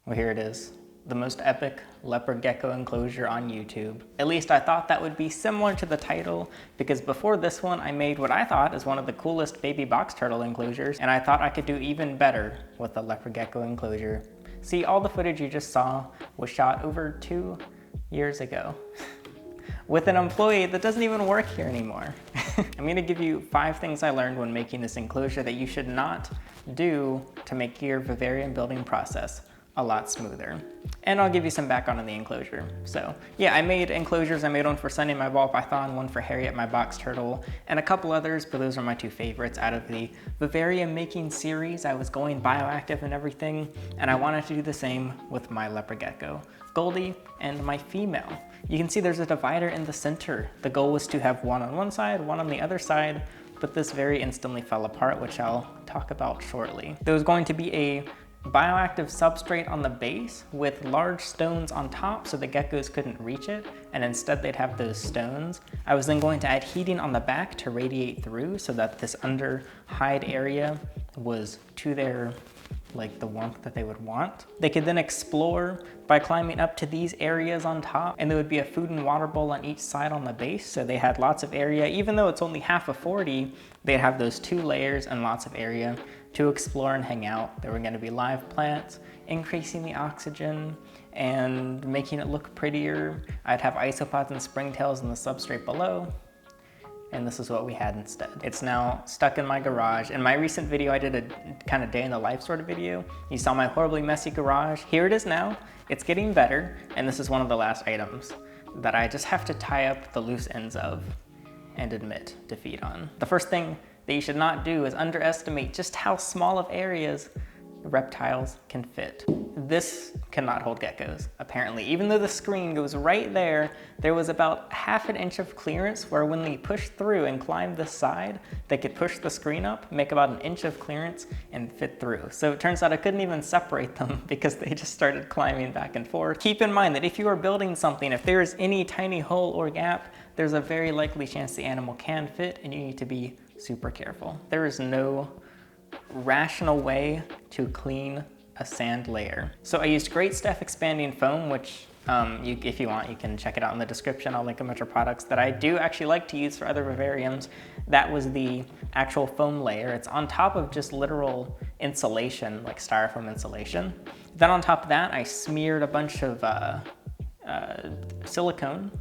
Well, here it is. The most epic leopard gecko enclosure on YouTube. At least I thought that would be similar to the title, because before this one I made what I thought is one of the coolest baby box turtle enclosures, and I thought I could do even better with the leopard gecko enclosure. See, all the footage you just saw was shot over 2 years ago with an employee that doesn't even work here anymore. I'm gonna give you 5 things I learned when making this enclosure that you should not do to make your vivarium building process a lot smoother. And I'll give you some background on the enclosure. So yeah, I made enclosures. I made one for Sunny, my ball python, one for Harriet, my box turtle, and a couple others, but those are my 2 favorites out of the vivarium making series. I was going bioactive and everything, and I wanted to do the same with my leopard gecko, Goldie, and my female. You can see there's a divider in the center. The goal was to have one on one side, one on the other side, but this very instantly fell apart, which I'll talk about shortly. There was going to be a bioactive substrate on the base with large stones on top so the geckos couldn't reach it, and instead they'd have those stones. I was then going to add heating on the back to radiate through so that this under hide area was to their, like, the warmth that they would want. They could then explore by climbing up to these areas on top, and there would be a food and water bowl on each side on the base, so they had lots of area. Even though it's only half of 40, they'd have those 2 layers and lots of area to explore and hang out. There were going to be live plants, increasing the oxygen and making it look prettier. I'd have isopods and springtails in the substrate below, and this is what we had instead. It's now stuck in my garage. In my recent video, I did a kind of day in the life sort of video. You saw my horribly messy garage. Here it is now. It's getting better, and this is one of the last items that I just have to tie up the loose ends of and admit defeat on. The first thing that you should not do is underestimate just how small of areas reptiles can fit. This cannot hold geckos, apparently. Even though the screen goes right there, there was about ½ an inch of clearance where when they pushed through and climbed this side, they could push the screen up, make about 1 inch of clearance, and fit through. So it turns out I couldn't even separate them because they just started climbing back and forth. Keep in mind that if you are building something, if there is any tiny hole or gap, there's a very likely chance the animal can fit, and you need to be super careful. There is no rational way to clean a sand layer. So I used Great Stuff expanding foam, which if you want, you can check it out in the description. I'll link a bunch of products that I do actually like to use for other vivariums. That was the actual foam layer. It's on top of just literal insulation, like styrofoam insulation. Then on top of that, I smeared a bunch of silicone,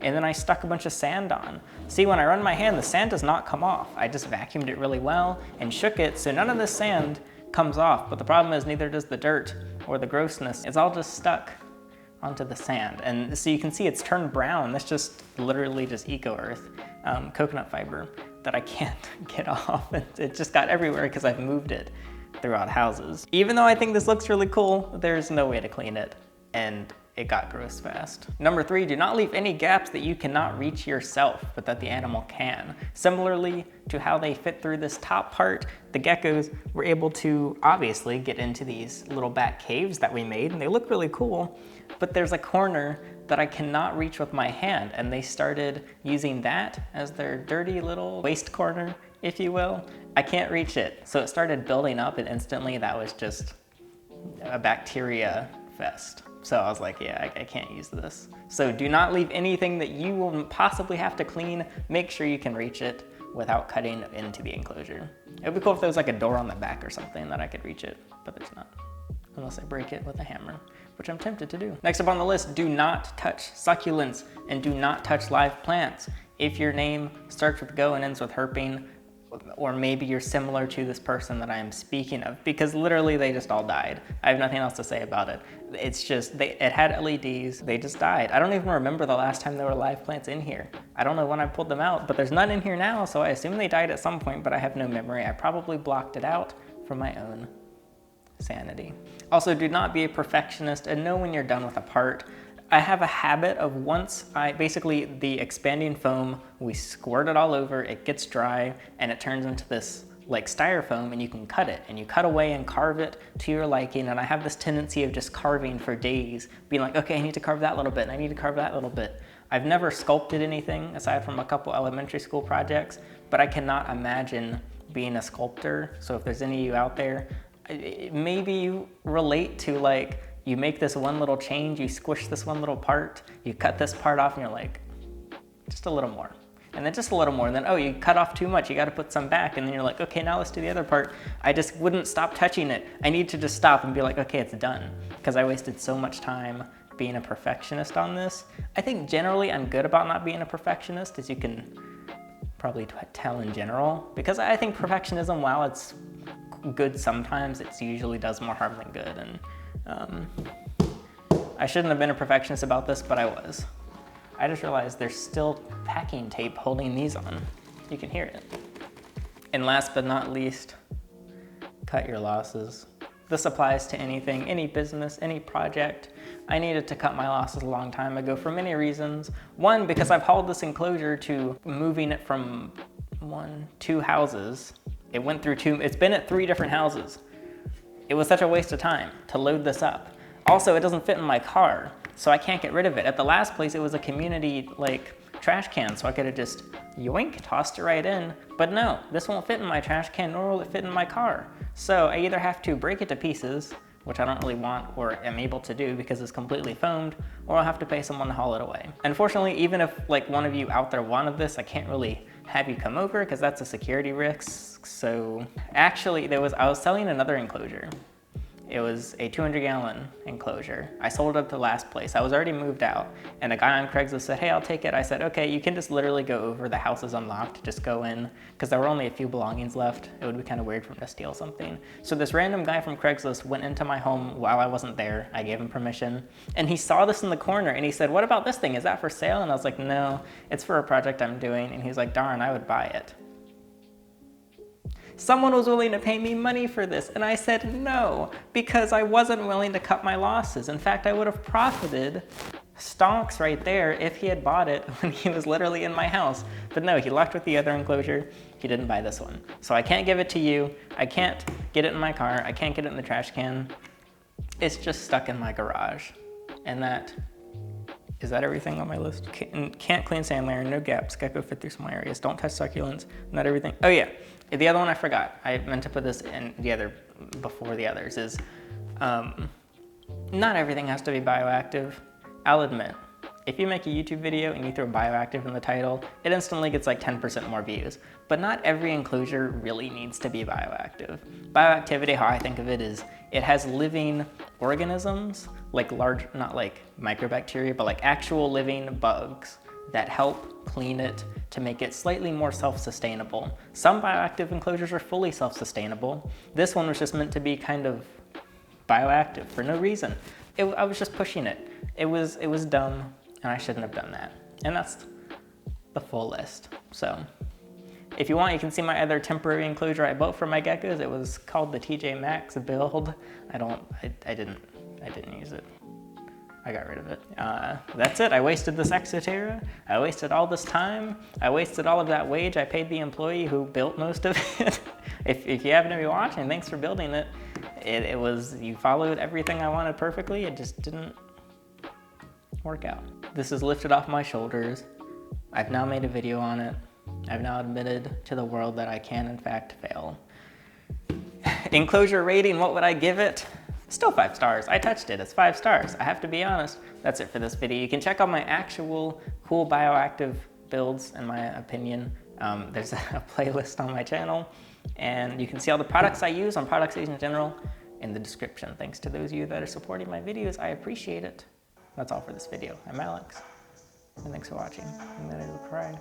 and then I stuck a bunch of sand on. See, when I run my hand, the sand does not come off. I just vacuumed it really well and shook it, so none of the sand comes off. But the problem is neither does the dirt or the grossness. It's all just stuck onto the sand. And so you can see it's turned brown. That's just literally just eco-earth, coconut fiber that I can't get off. It just got everywhere because I've moved it throughout houses. Even though I think this looks really cool, there's no way to clean it, and it got gross fast. Number 3, do not leave any gaps that you cannot reach yourself, but that the animal can. Similarly to how they fit through this top part, the geckos were able to obviously get into these little back caves that we made, and they look really cool, but there's a corner that I cannot reach with my hand, and they started using that as their dirty little waste corner, if you will. I can't reach it, so it started building up, and instantly that was just a bacteria fest. So I was like, yeah, I can't use this. So do not leave anything that you will possibly have to clean. Make sure you can reach it without cutting into the enclosure. It would be cool if there was like a door on the back or something that I could reach it, but there's not. Unless I break it with a hammer, which I'm tempted to do. Next up on the list, do not touch succulents and do not touch live plants. If your name starts with go and ends with herping, or maybe you're similar to this person that I am speaking of, because literally they just all died. I have nothing else to say about it. It's just, it had LEDs, they just died. I don't even remember the last time there were live plants in here. I don't know when I pulled them out, but there's none in here now, so I assume they died at some point, but I have no memory. I probably blocked it out for my own sanity. Also, do not be a perfectionist and know when you're done with a part. I have a habit of basically the expanding foam, we squirt it all over, it gets dry, and it turns into this like styrofoam, and you can cut it, and you cut away and carve it to your liking. And I have this tendency of just carving for days, being like, okay, I need to carve that little bit, and I need to carve that little bit. I've never sculpted anything aside from a couple elementary school projects, but I cannot imagine being a sculptor. So if there's any of you out there, maybe you relate to like you make this one little change, you squish this one little part, you cut this part off and you're like, just a little more. And then just a little more, and then, oh, you cut off too much, you gotta put some back, and then you're like, okay, now let's do the other part. I just wouldn't stop touching it. I need to just stop and be like, okay, it's done. Because I wasted so much time being a perfectionist on this. I think generally I'm good about not being a perfectionist, as you can probably tell in general. Because I think perfectionism, while it's good sometimes, it usually does more harm than good. And I shouldn't have been a perfectionist about this, but I was. I just realized there's still packing tape holding these on. You can hear it. And last but not least, cut your losses. This applies to anything, any business, any project. I needed to cut my losses a long time ago for many reasons. One, because I've hauled this enclosure to moving it from 2 houses. It went through 2, it's been at 3 different houses. It was such a waste of time to load this up. Also, it doesn't fit in my car, so I can't get rid of it. At the last place, it was a community trash can, so I could have just yoink, tossed it right in. But no, this won't fit in my trash can, nor will it fit in my car. So I either have to break it to pieces, which I don't really want or am able to do because it's completely foamed, or I'll have to pay someone to haul it away. Unfortunately, even if one of you out there wanted this, I can't really have you come over because that's a security risk. So actually, I was selling another enclosure. It was a 200-gallon enclosure. I sold it at the last place. I was already moved out, and a guy on Craigslist said, hey, I'll take it. I said, okay, you can just literally go over. The house is unlocked. Just go in, because there were only a few belongings left. It would be kind of weird for him to steal something. So this random guy from Craigslist went into my home while I wasn't there. I gave him permission, and he saw this in the corner, and he said, what about this thing? Is that for sale? And I was like, no, it's for a project I'm doing. And he's like, darn, I would buy it. Someone was willing to pay me money for this, and I said no, because I wasn't willing to cut my losses. In fact, I would have profited stonks right there if he had bought it when he was literally in my house. But no, he left with the other enclosure. He didn't buy this one. So I can't give it to you. I can't get it in my car. I can't get it in the trash can. It's just stuck in my garage. And is that everything on my list? Can't clean sand layer, no gaps, gecko fit through small areas, don't touch succulents, not everything. Oh yeah, the other one I forgot. I meant to put this in before the others is, not everything has to be bioactive. I'll admit, if you make a YouTube video and you throw bioactive in the title, it instantly gets 10% more views. But not every enclosure really needs to be bioactive. Bioactivity, how I think of it, is it has living organisms, not like microbacteria, but actual living bugs that help clean it to make it slightly more self-sustainable. Some bioactive enclosures are fully self-sustainable. This one was just meant to be kind of bioactive for no reason. I was just pushing it. It was dumb, and I shouldn't have done that. And that's the full list. So if you want, you can see my other temporary enclosure I built for my geckos. It was called the TJ Maxx build. I didn't use it. I got rid of it. That's it. I wasted this Exoterra. I wasted all this time. I wasted all of that wage I paid the employee who built most of it. If you happen to be watching, thanks for building it. You followed everything I wanted perfectly. It just didn't work out. This is lifted off my shoulders. I've now made a video on it. I've now admitted to the world that I can in fact fail. Enclosure rating, what would I give it? Still 5 stars. I touched it. It's 5 stars. I have to be honest. That's it for this video. You can check out my actual cool bioactive builds, in my opinion. There's a playlist on my channel, and you can see all the products I use on Product Station in general in the description. Thanks to those of you that are supporting my videos. I appreciate it. That's all for this video. I'm Alex, and thanks for watching. I'm gonna go cry.